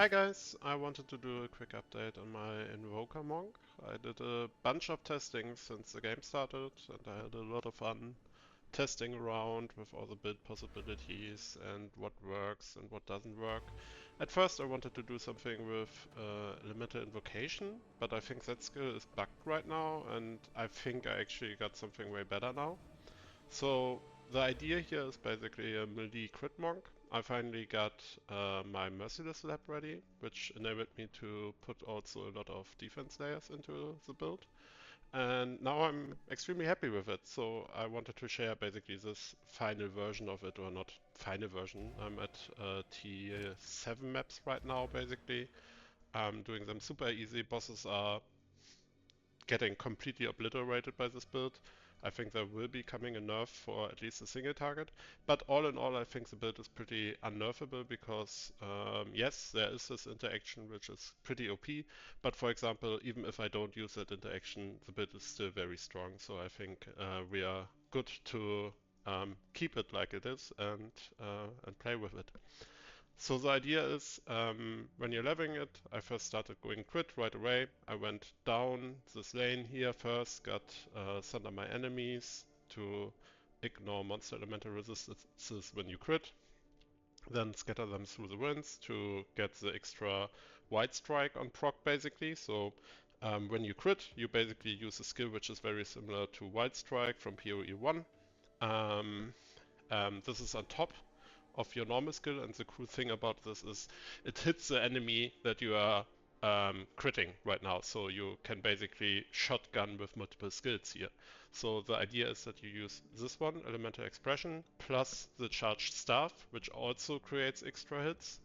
Hi guys, I wanted to do a quick update on my Invoker Monk. I did a bunch of testing since the game started and I had a lot of fun testing around with all the build possibilities and what works and what doesn't work. At first I wanted to do something with limited invocation, but I think that skill is bugged right now and I think I actually got something way better now. So the idea here is basically a melee crit monk. I finally got my Merciless lab ready, which enabled me to put also a lot of defense layers into the build. And now I'm extremely happy with it. So I wanted to share basically this final version of it, or not final version. I'm at T7 maps right now basically. I'm doing them super easy. Bosses are getting completely obliterated by this build. I think there will be coming a nerf for at least a single target. But all in all, I think the build is pretty unnerfable because, yes, there is this interaction which is pretty OP. But for example, even if I don't use that interaction, the build is still very strong. So I think we are good to keep it like it is and play with it. So the idea is, when you're leveling it, I first started going crit right away. I went down this lane here first, got Sunder my enemies to ignore monster elemental resistances when you crit, then scatter them through the winds to get the extra white strike on proc basically. So when you crit, you basically use a skill which is very similar to white strike from PoE 1. Um, this is on top of your normal skill, and the cool thing about this is it hits the enemy that you are critting right now. So you can basically shotgun with multiple skills here. So the idea is that you use this one, Elemental Expression, plus the Charged Staff, which also creates extra hits,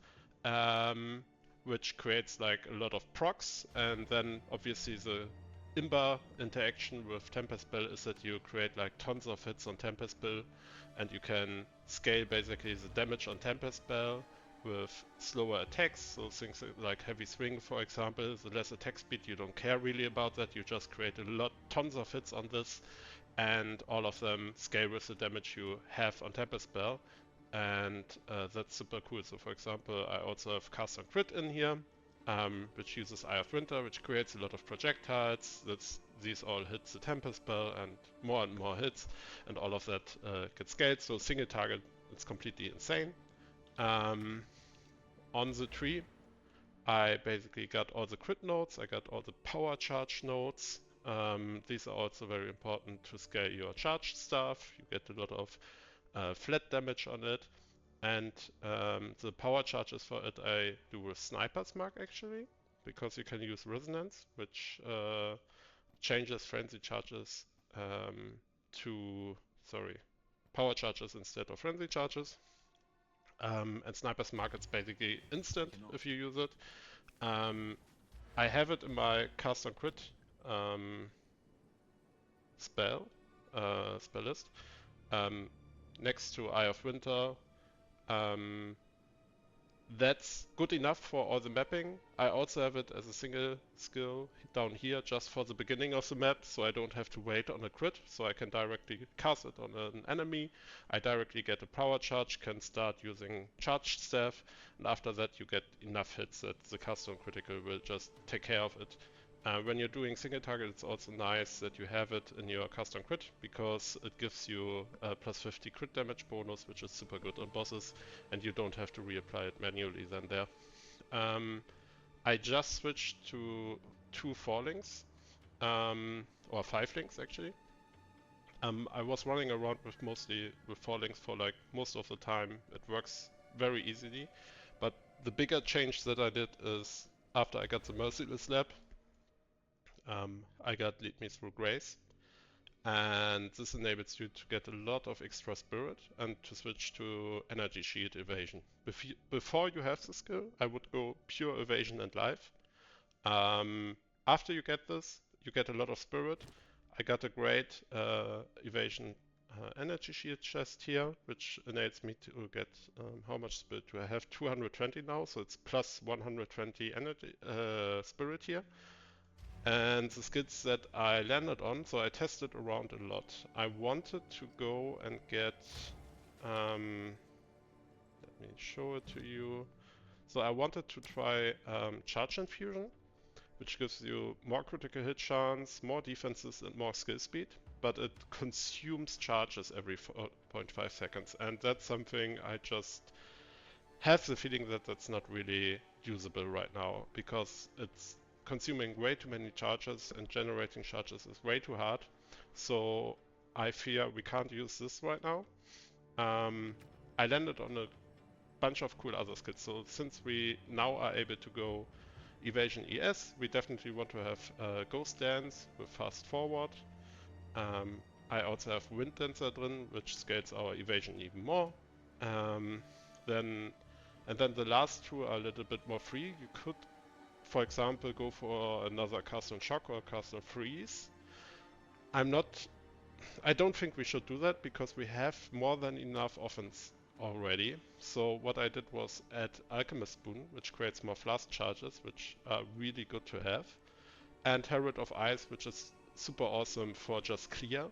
um, which creates like a lot of procs, and then obviously the Imba interaction with Tempest Spell is that you create like tons of hits on Tempest Spell, and you can scale basically the damage on Tempest Spell with slower attacks. So things like Heavy Swing, for example, the less attack speed, you don't care really about that. You just create tons of hits on this, and all of them scale with the damage you have on Tempest Spell. And that's super cool. So for example, I also have Cast on Crit in here, which uses Eye of Winter, which creates a lot of projectiles. These all hit the Tempest Spell and more hits, and all of that gets scaled. So single target, it's completely insane. On the tree, I basically got all the crit nodes, I got all the power charge nodes. These are also very important to scale your charge stuff. You get a lot of flat damage on it. And the power charges for it I do with Sniper's Mark actually, because you can use Resonance, which changes frenzy charges to, sorry, power charges instead of frenzy charges. And Sniper's Mark is basically instant if you use it. I have it in my cast on crit spell list, next to Eye of Winter. Um, That's good enough for all the mapping. I also have it as a single skill down here just for the beginning of the map, so I don't have to wait on a crit, so I can directly cast it on an enemy. I directly get a power charge, can start using charged staff, and after that you get enough hits that the cast on critical will just take care of it. When you're doing single target, it's also nice that you have it in your cast on crit, because it gives you a plus 50 crit damage bonus, which is super good on bosses, and you don't have to reapply it manually then there. I just switched to 2 4 links, or 5 links actually. I was running around with mostly with 4 links for like most of the time. It works very easily, but the bigger change that I did is after I got the Merciless Lab, I got Lead Me Through Grace, and this enables you to get a lot of extra spirit and to switch to energy shield evasion. Before you have the skill, I would go pure evasion and life. After you get this, you get a lot of spirit. I got a great evasion energy shield chest here, which enables me to get, how much spirit do I have? 220 now, so it's plus 120 energy spirit here. And the skills that I landed on, so I tested around a lot. I wanted to go and get, let me show it to you. So I wanted to try Charge Infusion, which gives you more critical hit chance, more defenses, and more skill speed, but it consumes charges every 4.5 seconds, and that's something I just have the feeling that that's not really usable right now, because it's consuming way too many charges and generating charges is way too hard. So I fear we can't use this right now. I landed on a bunch of cool other skills. So since we now are able to go Evasion ES, we definitely want to have Ghost Dance with Fast Forward. I also have Wind Dancer drin, which scales our evasion even more. Um, then the last two are a little bit more free. You could, for example, go for another cast on Shock or cast on Freeze. I don't think we should do that because we have more than enough offense already. So what I did was add Alchemist Boon, which creates more flask charges, which are really good to have, and Herald of Ice, which is super awesome for just clear.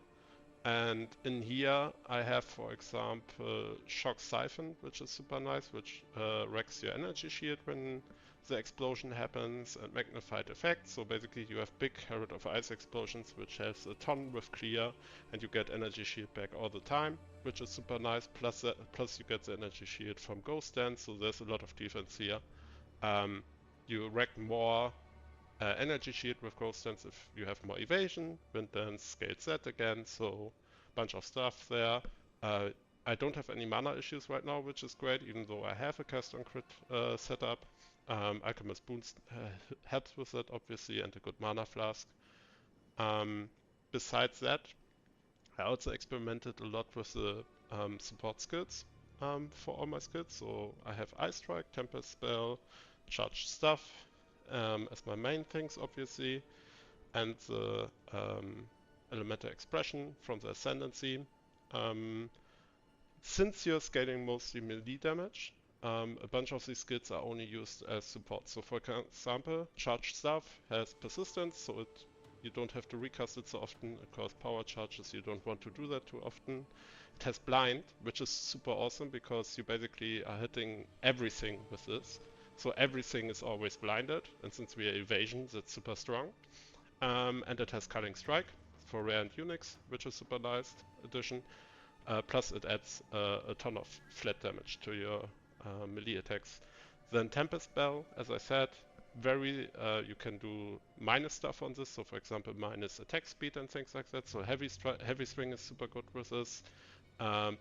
And in here I have, for example, Shock Siphon, which is super nice, which wrecks your energy shield when the explosion happens, and Magnified Effect. So basically you have big Herald of Ice explosions, which has a ton with clear, and you get energy shield back all the time, which is super nice. Plus you get the energy shield from Ghost Dance, so there's a lot of defense here. You wreck more energy shield with Ghost Dance if you have more evasion. Wind Dance scales that again, so bunch of stuff there. I don't have any mana issues right now, which is great, even though I have a cast on crit setup. Alchemist Boons helps with that, obviously, and a good mana flask. Besides that, I also experimented a lot with the support skills for all my skills. So I have Ice Strike, Tempest Spell, Charged Stuff as my main things, obviously, and the Elemental Expression from the Ascendancy. Since you're scaling mostly melee damage, a bunch of these skills are only used as support. So for example, Charged Stuff has persistence, so you don't have to recast it so often. It costs power charges, you don't want to do that too often. It has blind, which is super awesome because you basically are hitting everything with this. So everything is always blinded, and since we are evasion, that's super strong. And it has Culling Strike for rare and Unix, which is super nice addition. Plus it adds a ton of flat damage to your melee attacks. Then Tempest Spell, as I said, you can do minus stuff on this. So for example, minus attack speed and things like that. So heavy swing is super good with this.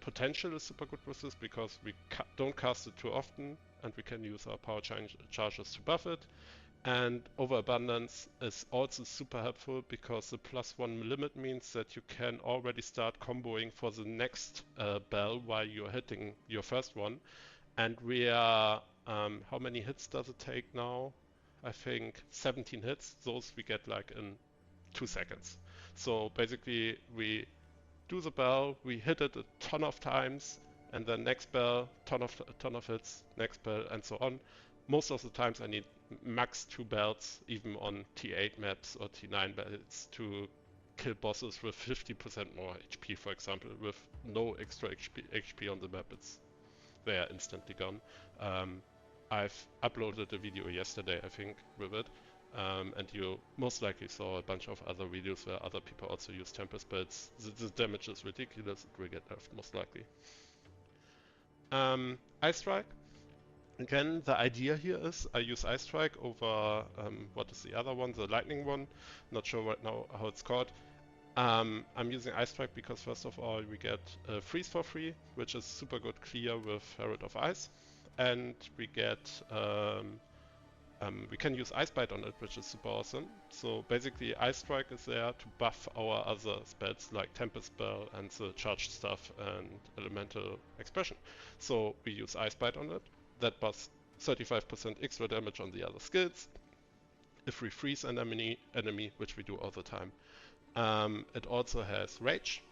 Potential is super good with this because we don't cast it too often, and we can use our power charges to buff it. And Overabundance is also super helpful because the +1 limit means that you can already start comboing for the next bell while you're hitting your first one. And we are, how many hits does it take now? I think 17 hits. Those we get like in 2 seconds. So basically we do the bell, we hit it a ton of times, and then next bell, ton of hits, next bell, and so on. Most of the times I need max 2 bells, even on T8 maps or T9 bells, to kill bosses with 50% more HP, for example, with no extra HP on the map. They are instantly gone. I've uploaded a video yesterday, I think, with it. And you most likely saw a bunch of other videos where other people also use Tempest Spells. The damage is ridiculous, it will get nerfed most likely. Ice Strike. Again, the idea here is I use Ice Strike over, what is the other one, the Lightning one. Not sure right now how it's called. I'm using Ice Strike because first of all we get Freeze for free, which is super good clear with Herald of Ice. And we get, we can use Ice Bite on it, which is super awesome. So basically Ice Strike is there to buff our other spells like Tempest Spell and the Charged Stuff and Elemental Expression. So we use Ice Bite on it. That buffs 35% extra damage on the other skills if we freeze an enemy, which we do all the time. It also has Rage.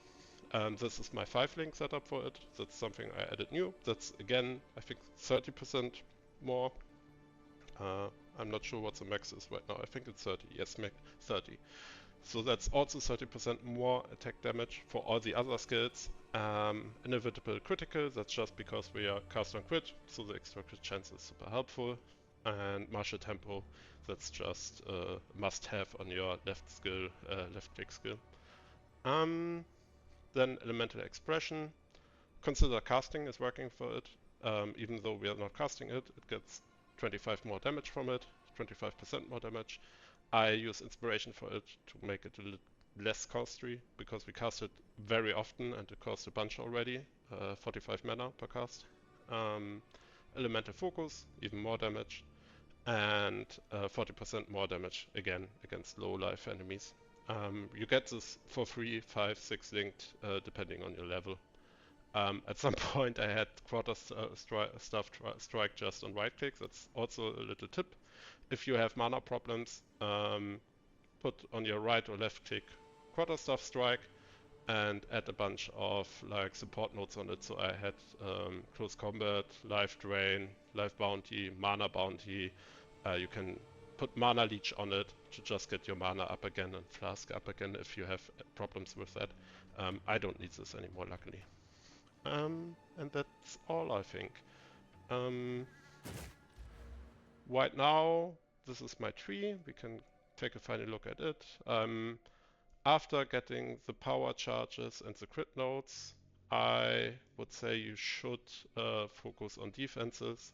This is my 5-link setup for it. That's something I added new. That's again, I think 30% more. I'm not sure what the max is right now. I think it's 30. Yes, max 30. So that's also 30% more attack damage for all the other skills. Inevitable critical, that's just because we are cast on crit, so the extra crit chance is super helpful. And martial tempo, that's just a must-have on your left skill, left click skill. Then elemental expression. Consider casting is working for it. Even though we are not casting it, it gets 25 more damage from it, 25% more damage. I use inspiration for it to make it a little less costly because we cast it very often and it costs a bunch already, 45 mana per cast. Elemental focus, even more damage, and 40% more damage again against low life enemies. You get this for free, 5, 6 linked, depending on your level. At some point I had quarter staff strike just on right click. That's also a little tip. If you have mana problems, put on your right or left click quarterstaff strike and add a bunch of like support nodes on it. So I had close combat, life drain, life bounty, mana bounty. You can put mana leech on it to just get your mana up again and flask up again if you have problems with that. I don't need this anymore, luckily. And that's all, I think. Right now, this is my tree. We can take a final look at it. After getting the power charges and the crit nodes, I would say you should focus on defenses.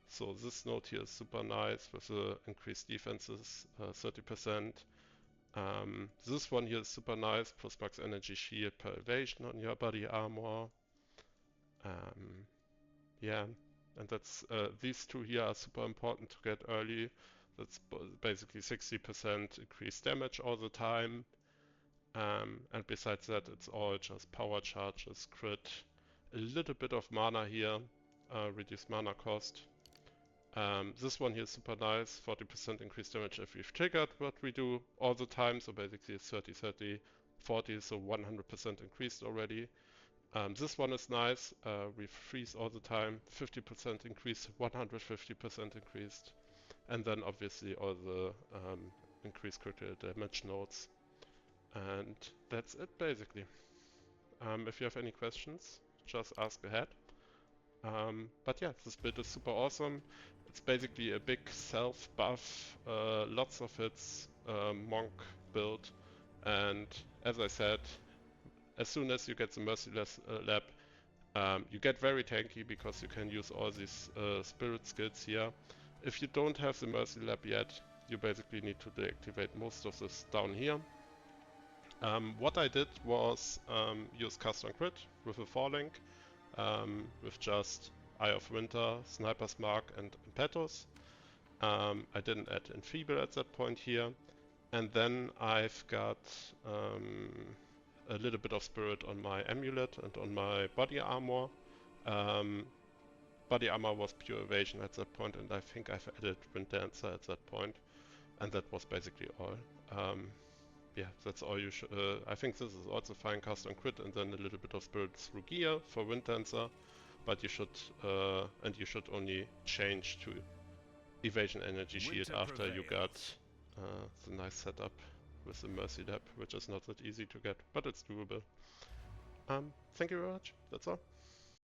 So this node here is super nice with the increased defenses, 30%. This one here is super nice, plus max energy shield per evasion on your body armor. Yeah, and that's these two here are super important to get early. That's basically 60% increased damage all the time. And besides that, it's all just power charges, crit, a little bit of mana here, reduced mana cost. This one here is super nice, 40% increased damage if we've triggered what we do all the time. So basically it's 30, 30, 40, so 100% increased already. This one is nice, we freeze all the time, 50% increased, 150% increased. And then obviously all the increased critical damage nodes. And that's it basically. If you have any questions, just ask ahead. But yeah, this build is super awesome. It's basically a big self buff, lots of hits, monk build. And as I said, as soon as you get the Merciless Lab, you get very tanky because you can use all these spirit skills here. If you don't have the Mercy Lab yet, you basically need to deactivate most of this down here. What I did was use Cast on Crit with a 4-link, with just Eye of Winter, Sniper's Mark and Impetus. I didn't add Enfeeble at that point here. And then I've got a little bit of spirit on my amulet and on my body armor. Body armor was pure evasion at that point, and I think I've added Wind Dancer at that point, and that was basically all. Yeah, that's all you should. I think this is also fine cast on crit, and then a little bit of spirit through gear for Wind Dancer, but you should only change to evasion energy shield after you got the nice setup with the Mercy Lab, which is not that easy to get, but it's doable. Thank you very much. That's all.